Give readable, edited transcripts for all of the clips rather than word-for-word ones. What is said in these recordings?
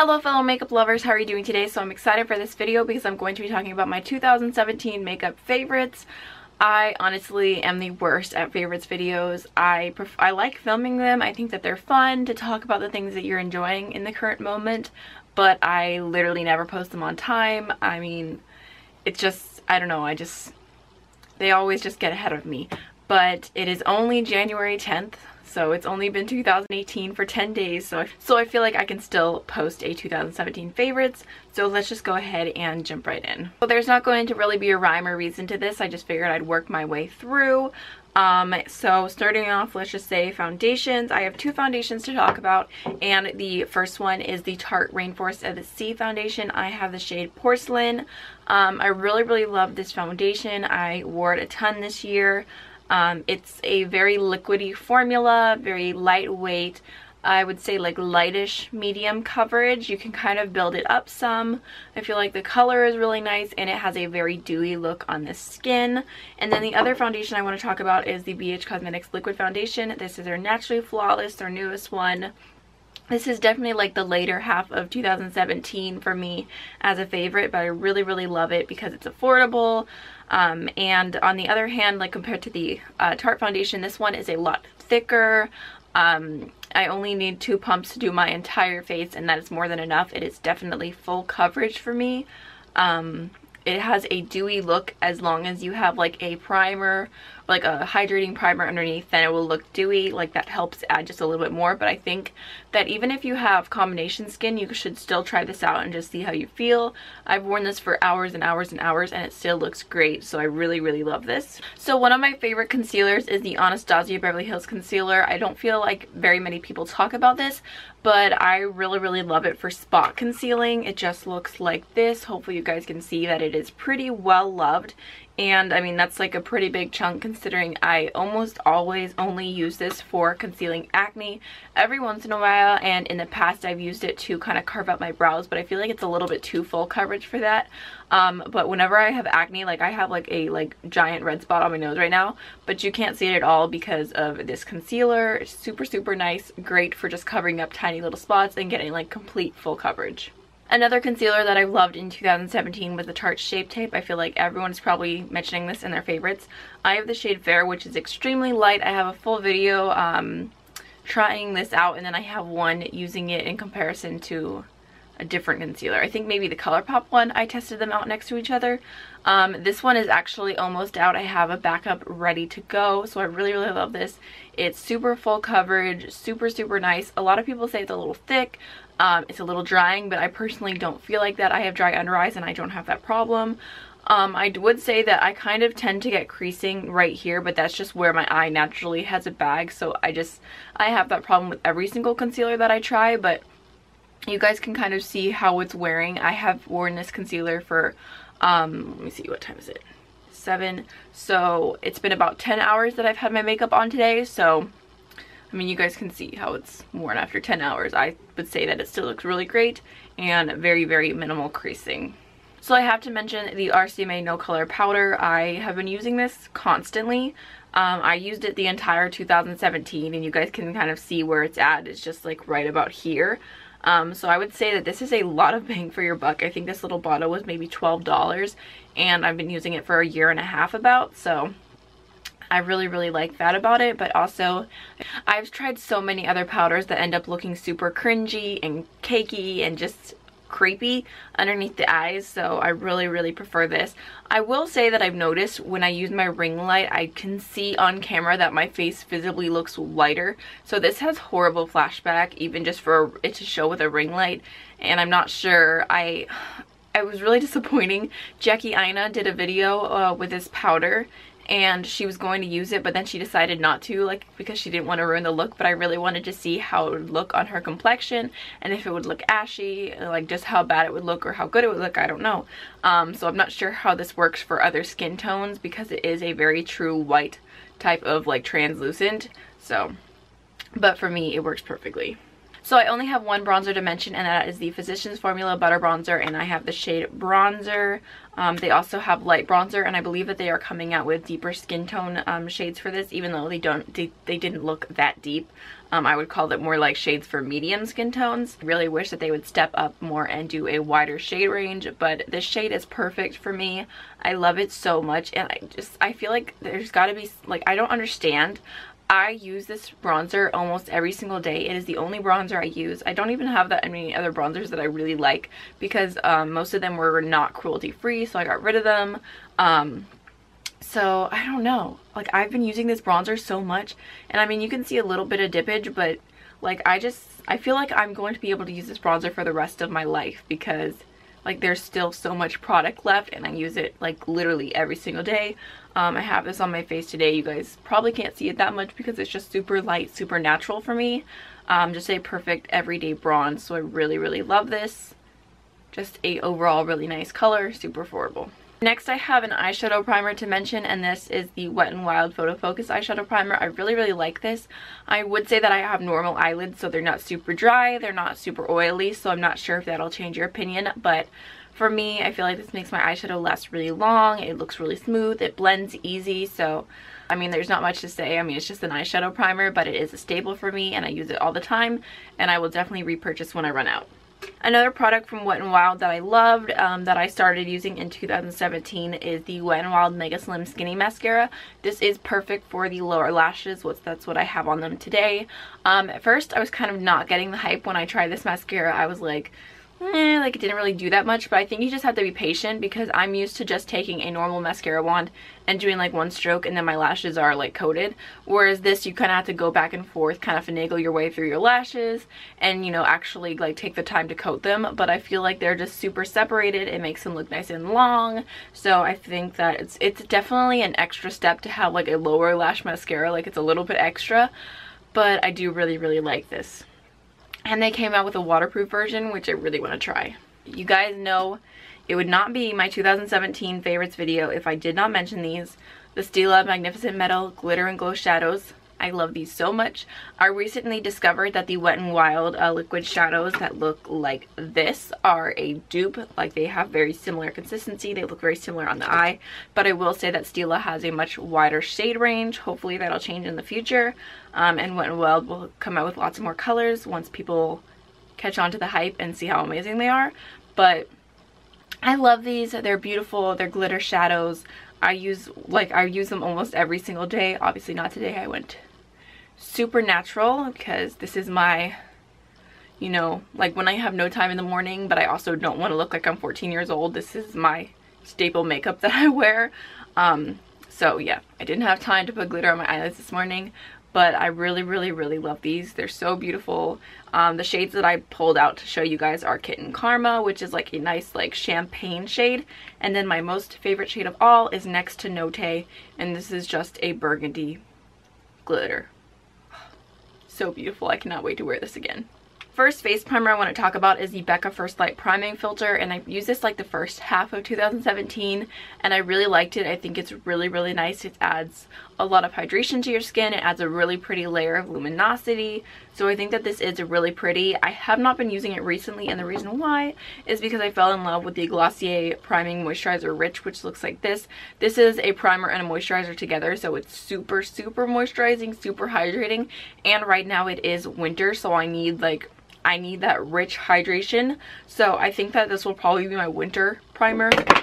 Hello fellow makeup lovers, how are you doing today? So I'm excited for this video because I'm going to be talking about my 2017 makeup favorites. I honestly am the worst at favorites videos. I like filming them. I think that they're fun to talk about the things that you're enjoying in the current moment, but I literally never post them on time. I mean, it's just, I don't know, they always just get ahead of me. But it is only January 10th. So it's only been 2018 for 10 days, so I feel like I can still post a 2017 favorites. So let's just go ahead and jump right in. So there's not going to really be a rhyme or reason to this. I just figured I'd work my way through. So starting off, let's just say foundations. I have two foundations to talk about, and the first one is the Tarte Rainforest of the Sea foundation. I have the shade Porcelain. I really love this foundation. I wore it a ton this year. It's a very liquidy formula, very lightweight, I would say like lightish medium coverage. You can kind of build it up some. I feel like the color is really nice and it has a very dewy look on the skin. And then the other foundation I want to talk about is the BH Cosmetics Liquid Foundation. This is their Naturally Flawless, their newest one. This is definitely like the later half of 2017 for me as a favorite, but I really love it because it's affordable. And on the other hand, like compared to the Tarte foundation, this one is a lot thicker. I only need 2 pumps to do my entire face, and that is more than enough. It is definitely full coverage for me. It has a dewy look as long as you have like a primer, like a hydrating primer underneath, then it will look dewy. Like that helps add just a little bit more. But I think that even if you have combination skin, you should still try this out and just see how you feel. I've worn this for hours and hours and hours and it still looks great, so I really love this. So one of my favorite concealers is the Anastasia Beverly Hills concealer. I don't feel like very many people talk about this, but I really love it for spot concealing. It just looks like this. Hopefully you guys can see that it is pretty well loved. And I mean, that's like a pretty big chunk considering I almost always only use this for concealing acne every once in a while, and in the past I've used it to kind of carve out my brows, but I feel like it's a little bit too full coverage for that. But whenever I have acne, like I have like a giant red spot on my nose right now, but you can't see it at all because of this concealer. It's super nice, great for just covering up tiny little spots and getting like complete full coverage. Another concealer that I've loved in 2017 was the Tarte Shape Tape. I feel like everyone is probably mentioning this in their favorites. I have the shade Fair, which is extremely light. I have a full video trying this out, and then I have one using it in comparison to a different concealer. I think maybe the ColourPop one. I tested them out next to each other. This one is actually almost out. I have a backup ready to go, so I really love this. It's super full coverage, super nice. A lot of people say it's a little thick. It's a little drying, but I personally don't feel like that. I have dry under eyes and I don't have that problem. I would say that I kind of tend to get creasing right here, but that's just where my eye naturally has a bag, so I have that problem with every single concealer that I try, but you guys can kind of see how it's wearing. I have worn this concealer for, let me see, what time is it? 7. So it's been about 10 hours that I've had my makeup on today, so I mean, you guys can see how it's worn after 10 hours. I would say that it still looks really great and very minimal creasing. So I have to mention the RCMA No Color Powder. I have been using this constantly. I used it the entire 2017, and you guys can kind of see where it's at. It's just like right about here. So I would say that this is a lot of bang for your buck. I think this little bottle was maybe $12, and I've been using it for a year and a half about, so I really like that about it. But also I've tried so many other powders that end up looking super cringy and cakey and just creepy underneath the eyes, so I really prefer this. I will say that I've noticed when I use my ring light, I can see on camera that my face visibly looks lighter, so this has horrible flashback even just for it to show with a ring light, and I'm not sure. I was really disappointing. Jackie Aina did a video with this powder and she was going to use it, but then she decided not to, like, because she didn't want to ruin the look. But I really wanted to see how it would look on her complexion and if it would look ashy, like just how bad it would look or how good it would look. I don't know. So I'm not sure how this works for other skin tones because it is a very true white type of like translucent, so but for me it works perfectly. So I only have one bronzer to mention, and that is the Physicians Formula Butter Bronzer, and I have the shade Bronzer. They also have light bronzer, and I believe that they are coming out with deeper skin tone shades for this, even though they didn't look that deep. I would call it more like shades for medium skin tones. I really wish that they would step up more and do a wider shade range, but this shade is perfect for me. I love it so much, and I feel like there's got to be, like, I don't understand. I use this bronzer almost every single day. It is the only bronzer I use. I don't even have that many other bronzers that I really like, because most of them were not cruelty free, so I got rid of them. So I don't know, like, I've been using this bronzer so much, and I mean, you can see a little bit of dippage, but like, I feel like I'm going to be able to use this bronzer for the rest of my life, because like, there's still so much product left, and I use it like literally every single day. I have this on my face today. You guys probably can't see it that much because it's just super light, super natural for me. Just a perfect everyday bronze, so I really love this. Just a overall really nice color, super affordable. Next, I have an eyeshadow primer to mention, and this is the Wet n Wild Photo Focus eyeshadow primer. I really like this. I would say that I have normal eyelids, so they're not super dry, they're not super oily, so I'm not sure if that'll change your opinion, but for me, I feel like this makes my eyeshadow last really long. It looks really smooth, it blends easy, so I mean, there's not much to say. I mean, it's just an eyeshadow primer, but it is a staple for me, and I use it all the time, and I will definitely repurchase when I run out. Another product from Wet n Wild that I loved, that I started using in 2017, is the Wet n Wild Mega Slim Skinny Mascara. This is perfect for the lower lashes. That's what I have on them today. At first, I was kind of not getting the hype when I tried this mascara. I was like, like, it didn't really do that much, but I think you just have to be patient, because I'm used to just taking a normal mascara wand and doing like one stroke and then my lashes are like coated, whereas this, you kind of have to go back and forth, kind of finagle your way through your lashes and, you know, actually like take the time to coat them. But I feel like they're just super separated. It makes them look nice and long, so I think that it's definitely an extra step to have like a lower lash mascara. Like, it's a little bit extra, but I do really like this. And they came out with a waterproof version, which I really want to try. You guys know it would not be my 2017 favorites video if I did not mention these. The Stila Magnificent Metal Glitter and Glow Shadows. I love these so much. I recently discovered that the Wet n Wild liquid shadows that look like this are a dupe. Like, they have very similar consistency. They look very similar on the eye. But I will say that Stila has a much wider shade range. Hopefully that'll change in the future. And Wet n Wild will come out with lots more colors once people catch on to the hype and see how amazing they are. But I love these. They're beautiful. They're glitter shadows. I use them almost every single day. Obviously not today. I went super natural because this is my, you know, like when I have no time in the morning, but I also don't want to look like I'm 14 years old. This is my staple makeup that I wear. So yeah, I didn't have time to put glitter on my eyelids this morning, but I really love these. They're so beautiful. The shades that I pulled out to show you guys are Kitten Karma, which is like a nice like champagne shade, and then my most favorite shade of all is Next to Note, and this is just a burgundy glitter. So beautiful. I cannot wait to wear this again. First face primer I want to talk about is the Becca First Light Priming Filter, and I used this like the first half of 2017, and I really liked it. I think it's really nice. It adds a lot of hydration to your skin. It adds a really pretty layer of luminosity, so I think that this is really pretty. I have not been using it recently, and the reason why is because I fell in love with the Glossier Priming Moisturizer Rich, which looks like this. This is a primer and a moisturizer together, so it's super moisturizing, super hydrating, and right now it is winter, so I need that rich hydration. So I think that this will probably be my winter primer. Oops.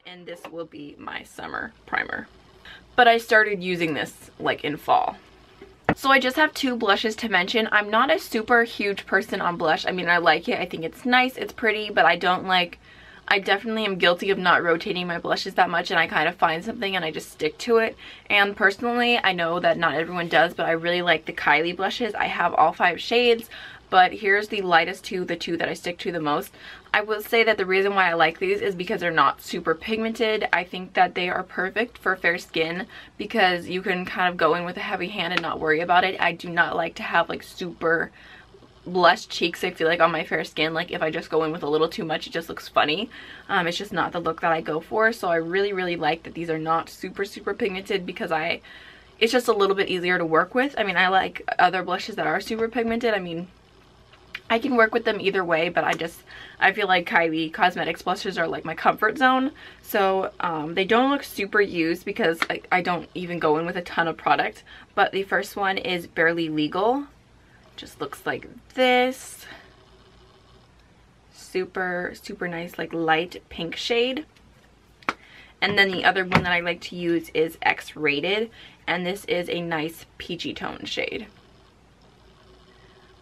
And this will be my summer primer. But I started using this like in fall. So I just have two blushes to mention. I'm not a super huge person on blush. I mean, I like it. I think it's nice. It's pretty, but I definitely am guilty of not rotating my blushes that much, and I kind of find something and I just stick to it. And personally, I know that not everyone does, but I really like the Kylie blushes. I have all 5 shades. But here's the lightest two, the two that I stick to the most. I will say that the reason why I like these is because they're not super pigmented. I think that they are perfect for fair skin because you can kind of go in with a heavy hand and not worry about it. I do not like to have like super blush cheeks. I feel like on my fair skin, like if I just go in with a little too much, it just looks funny. It's just not the look that I go for. So I really like that these are not super pigmented because it's just a little bit easier to work with. I mean, I like other blushes that are super pigmented. I mean, I can work with them either way, but I feel like Kylie Cosmetics blushes are like my comfort zone. So they don't look super used because I don't even go in with a ton of product. But the first one is Barely Legal. Just looks like this. Super, super nice, like light pink shade. And then the other one that I like to use is X-Rated. And this is a nice peachy tone shade.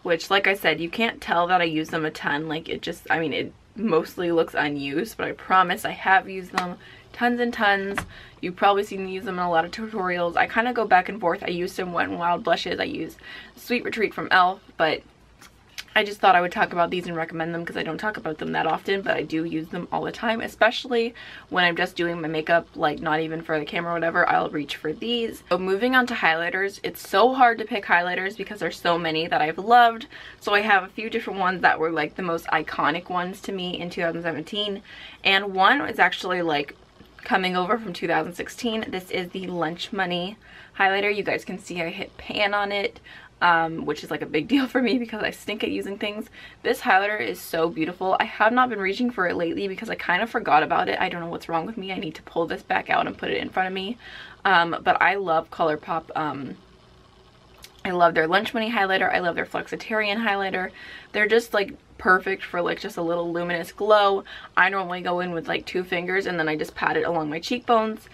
Which, like I said, you can't tell that I use them a ton. Like, it just, I mean, it mostly looks unused, but I promise I have used them tons and tons. You've probably seen me use them in a lot of tutorials. I kind of go back and forth. I use some WetnWild blushes. I use Sweet Retreat from e.l.f., but I just thought I would talk about these and recommend them because I don't talk about them that often, but I do use them all the time, especially when I'm just doing my makeup, like not even for the camera or whatever, I'll reach for these. So moving on to highlighters, it's so hard to pick highlighters because there's so many that I've loved. So I have a few different ones that were like the most iconic ones to me in 2017, and one is actually like coming over from 2016. This is the Lunch Money highlighter. You guys can see I hit pan on it. Which is like a big deal for me because I stink at using things. This highlighter is so beautiful. I have not been reaching for it lately because I kind of forgot about it. I don't know what's wrong with me. I need to pull this back out and put it in front of me. But I love ColourPop. I love their Lunch Money highlighter. I love their Flexitarian highlighter. They're just like perfect for like just a little luminous glow. I normally go in with like 2 fingers and then I just pat it along my cheekbones.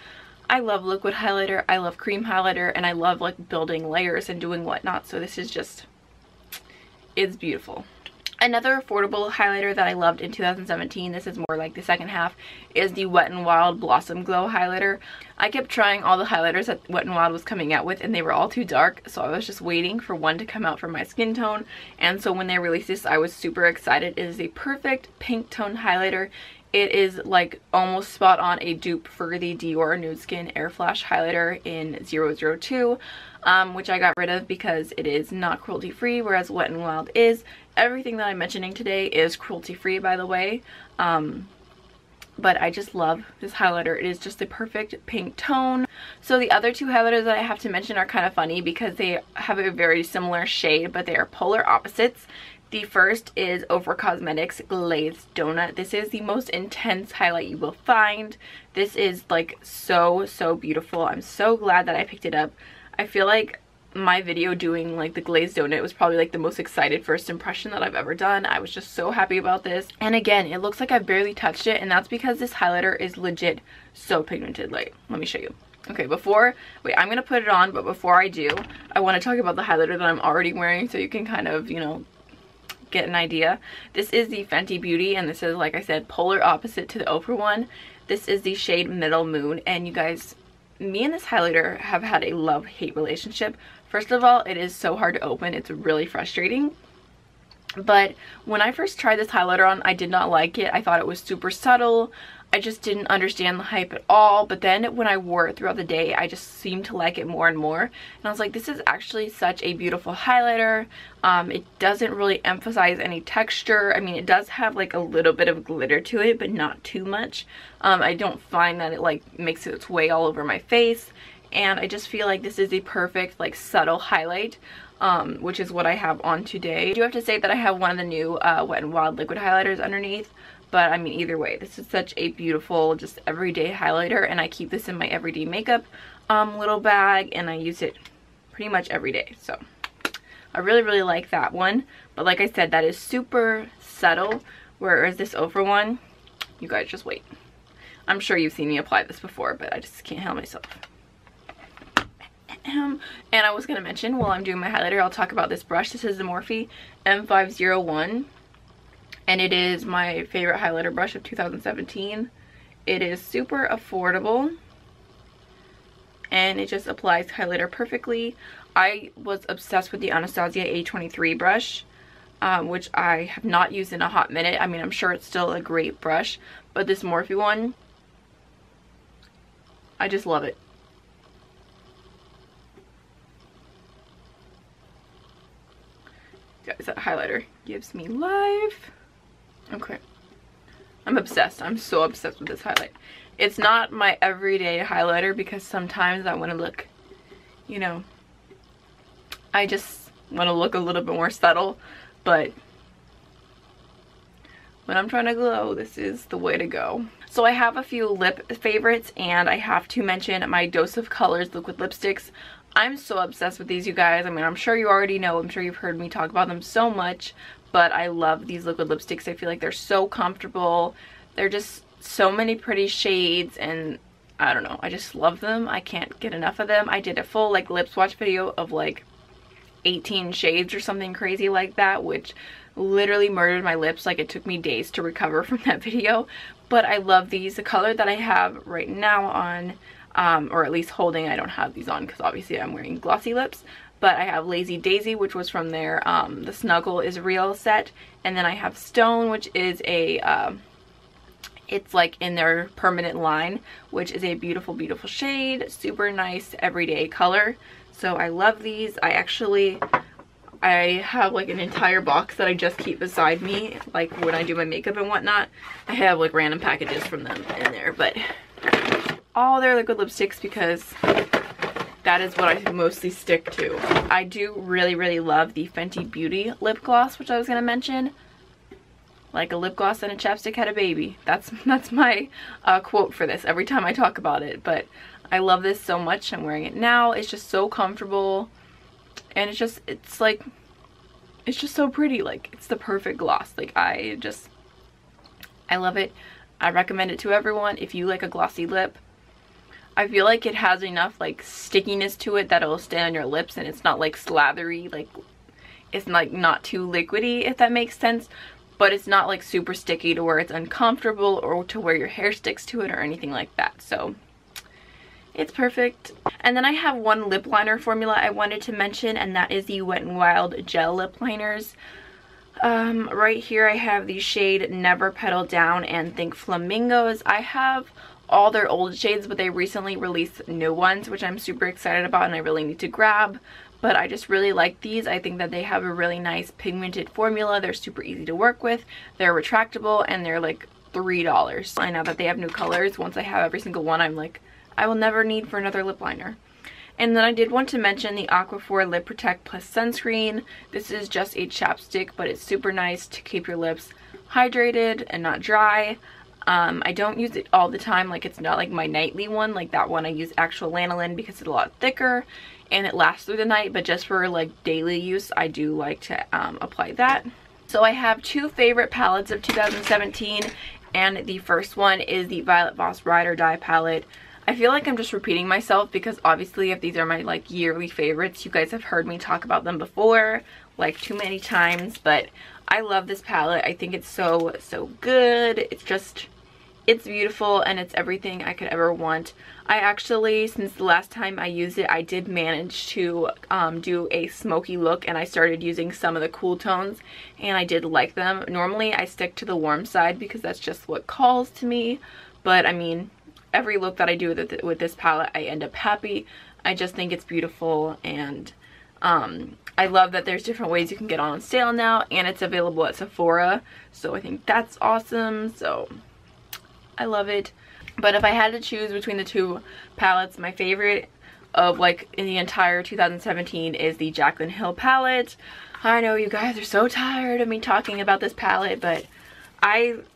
I love liquid highlighter, I love cream highlighter, and I love like building layers and doing whatnot, so this is just, it's beautiful. Another affordable highlighter that I loved in 2017, this is more like the second half, is the Wet n Wild Blossom Glow highlighter. I kept trying all the highlighters that Wet n Wild was coming out with and they were all too dark, so I was just waiting for one to come out for my skin tone, and so when they released this I was super excited. It is a perfect pink tone highlighter. It is like almost spot on a dupe for the Dior Nude Skin Air Flash highlighter in 002, which I got rid of because it is not cruelty free, whereas Wet n Wild is. Everything that I'm mentioning today is cruelty free, by the way. But I just love this highlighter. It is just the perfect pink tone. So the other 2 highlighters that I have to mention are kind of funny because they have a very similar shade, but they are polar opposites. The first is Ofra Cosmetics Glazed Donut. This is the most intense highlight you will find. This is like so beautiful. I'm so glad that I picked it up. I feel like my video doing like the glazed donut was probably like the most excited first impression that I've ever done. I was just so happy about this. And again, it looks like I barely touched it, and that's because this highlighter is legit so pigmented. Like, let me show you. Okay, wait, I'm gonna put it on, but before I do, I want to talk about the highlighter that I'm already wearing so you can kind of, you know, get an idea. This is the Fenty Beauty, and this is, like I said, polar opposite to the Ofra one. This is the shade Middle Moon, and you guys, me and this highlighter have had a love-hate relationship. First of all, it is so hard to open. It's really frustrating. But when I first tried this highlighter on, I did not like it. I thought it was super subtle. I just didn't understand the hype at all. But then when I wore it throughout the day, I just seemed to like it more and more. And I was like, this is actually such a beautiful highlighter. It doesn't really emphasize any texture. I mean, it does have like a little bit of glitter to it, but not too much. I don't find that it like makes its way all over my face. And I just feel like this is a perfect like subtle highlight. Which is what I have on today. I do have to say that I have one of the new Wet n Wild liquid highlighters underneath, but I mean, either way, this is such a beautiful just everyday highlighter, and I keep this in my everyday makeup little bag, and I use it pretty much every day. So I really like that one. But like I said, that is super subtle, whereas this Ofra one, you guys just wait. I'm sure you've seen me apply this before, but I just can't help myself. And I was going to mention, while I'm doing my highlighter, I'll talk about this brush. This is the Morphe M501, and it is my favorite highlighter brush of 2017. It is super affordable, and it just applies highlighter perfectly. I was obsessed with the Anastasia A23 brush, which I have not used in a hot minute. I mean, I'm sure it's still a great brush, but this Morphe one, I just love it. Guys, that highlighter gives me life. Okay, I'm obsessed. I'm so obsessed with this highlight. It's not my everyday highlighter because sometimes I want to look, you know, I just want to look a little bit more subtle, but when I'm trying to glow, this is the way to go. So I have a few lip favorites, and I have to mention my Dose of Colors liquid lipsticks. I'm so obsessed with these, you guys. I mean, I'm sure you already know. I'm sure you've heard me talk about them so much, but I love these liquid lipsticks. I feel like they're so comfortable. They're just so many pretty shades, and I don't know, I just love them. I can't get enough of them. I did a full like lip swatch video of like 18 shades or something crazy like that, which literally murdered my lips. Like, it took me days to recover from that video. But I love these. The color that I have right now on, or at least holding, I don't have these on because obviously I'm wearing glossy lips, but I have Lazy Daisy, which was from their the Snuggle is Real set, and then I have Stone, which is a it's like in their permanent line, which is a beautiful, beautiful shade. Super nice everyday color. So I love these. I have like an entire box that I just keep beside me, like when I do my makeup and whatnot. I have like random packages from them in there, but all their liquid lipsticks, because that is what I mostly stick to. I do really, really love the Fenty Beauty lip gloss, which I was going to mention. Like a lip gloss and a chapstick had a baby. That's my quote for this every time I talk about it. But I love this so much. I'm wearing it now. It's just so comfortable. And it's just so pretty. Like, it's the perfect gloss. Like, I love it. I recommend it to everyone. If you like a glossy lip, I feel like it has enough like stickiness to it that it'll stay on your lips, and it's not like slathery. Like, it's like not too liquidy, if that makes sense. But it's not like super sticky to where it's uncomfortable or to where your hair sticks to it or anything like that. So it's perfect. And then I have one lip liner formula I wanted to mention, and that is the Wet n Wild gel lip liners. Right here I have the shade Never Petal Down and Think Flamingos. I have all their old shades, but they recently released new ones, which I'm super excited about and I really need to grab. But I just really like these. I think that they have a really nice pigmented formula. They're super easy to work with. They're retractable, and they're like $3. And now that they have new colors, once I have every single one, I'm like, I will never need for another lip liner. And then I did want to mention the Aquaphor Lip Protect Plus Sunscreen. This is just a chapstick, but it's super nice to keep your lips hydrated and not dry. I don't use it all the time. Like, it's not like my nightly one. Like, that one I use actual lanolin because it's a lot thicker and it lasts through the night. But just for like daily use, I do like to apply that. So I have two favorite palettes of 2017, and the first one is the Violet Voss Ride or Die palette. I feel like I'm just repeating myself because obviously if these are my like yearly favorites, you guys have heard me talk about them before like too many times, but I love this palette. I think it's so good. It's beautiful, and it's everything I could ever want. I actually, since the last time I used it, I did manage to do a smoky look, and I started using some of the cool tones, and I did like them. Normally I stick to the warm side because that's just what calls to me, but I mean, every look that I do with this palette, I end up happy. I just think it's beautiful, and I love that there's different ways you can get on sale now, and it's available at Sephora, so I think that's awesome. So I love it. But if I had to choose between the two palettes, my favorite of like in the entire 2017 is the Jaclyn Hill palette. I know you guys are so tired of me talking about this palette, but I'm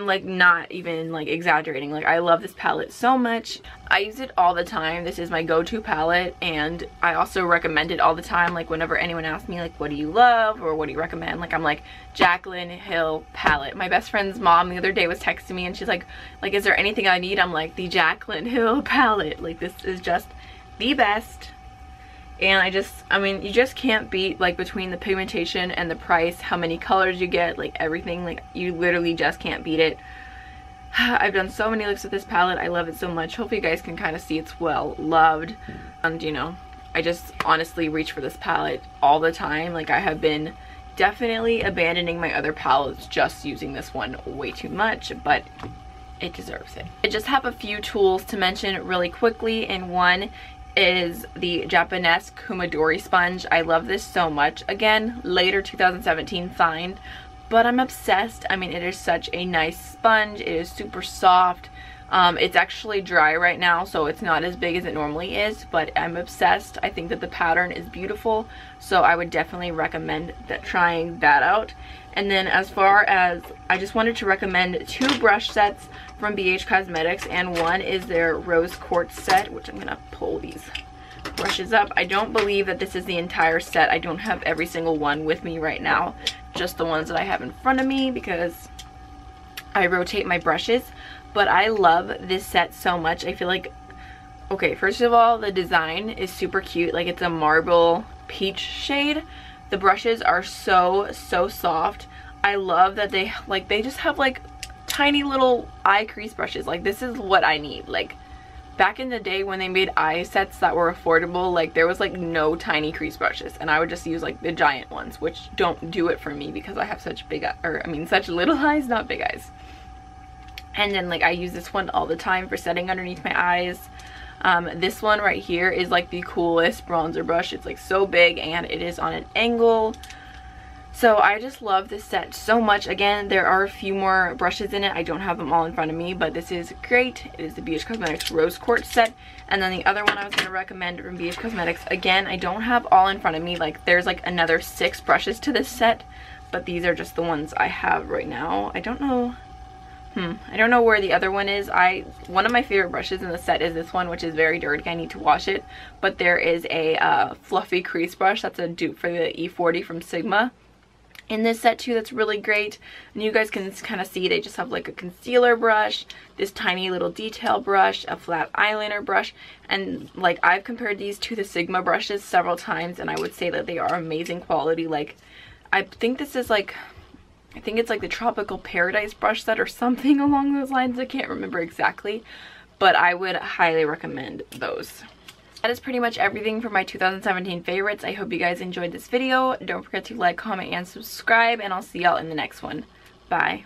like not even like exaggerating. Like, I love this palette so much. I use it all the time. This is my go-to palette, and I also recommend it all the time. Like, whenever anyone asks me like, what do you love or what do you recommend, like, I'm like, Jaclyn Hill palette. My best friend's mom the other day was texting me and she's like, is there anything I need? I'm like, the Jaclyn Hill palette. Like, this is just the best. And I mean, you just can't beat, like, between the pigmentation and the price, how many colors you get, like, everything. Like, you literally just can't beat it. I've done so many looks with this palette. I love it so much. Hopefully you guys can kind of see it's well loved. And, you know, I just honestly reach for this palette all the time. Like, I have been definitely abandoning my other palettes, just using this one way too much, but it deserves it. I just have a few tools to mention really quickly, and one is the Japonesque Kumadori sponge. I love this so much. Again, later 2017 find, but I'm obsessed. I mean, it is such a nice sponge. It is super soft. It's actually dry right now, so it's not as big as it normally is, but I'm obsessed. I think that the pattern is beautiful, so I would definitely recommend trying that out. And then as far as, I just wanted to recommend 2 brush sets from BH Cosmetics, and one is their Rose Quartz set, which I'm gonna pull these brushes up. I don't believe that this is the entire set. I don't have every single one with me right now, just the ones that I have in front of me because I rotate my brushes. But I love this set so much. I feel like, okay, first of all, the design is super cute. Like, it's a marble peach shade. The brushes are so soft. I love that they just have like tiny little eye crease brushes. Like, this is what I need. Like, back in the day when they made eye sets that were affordable, like, there was like no tiny crease brushes, and I would just use like the giant ones, which don't do it for me because I have such big, such little eyes, not big eyes. And then like I use this one all the time for setting underneath my eyes. This one right here is like the coolest bronzer brush. It's like so big and it is on an angle. So I just love this set so much. Again, there are a few more brushes in it. I don't have them all in front of me, but this is great. It is the BH Cosmetics Rose Quartz set. And then the other one I was going to recommend from BH Cosmetics, again, I don't have all in front of me. Like, there's like another 6 brushes to this set, but these are just the ones I have right now. I don't know where the other one is. One of my favorite brushes in the set is this one, which is very dirty. I need to wash it. But there is a fluffy crease brush that's a dupe for the E40 from Sigma in this set too. That's really great. And you guys can kind of see they just have like a concealer brush, this tiny little detail brush, a flat eyeliner brush, and like I've compared these to the Sigma brushes several times, and I would say that they are amazing quality. Like, I think this is like, I think it's like the Tropical Paradise brush set or something along those lines. I can't remember exactly, but I would highly recommend those. That is pretty much everything for my 2017 favorites. I hope you guys enjoyed this video. Don't forget to like, comment, and subscribe, and I'll see y'all in the next one. Bye.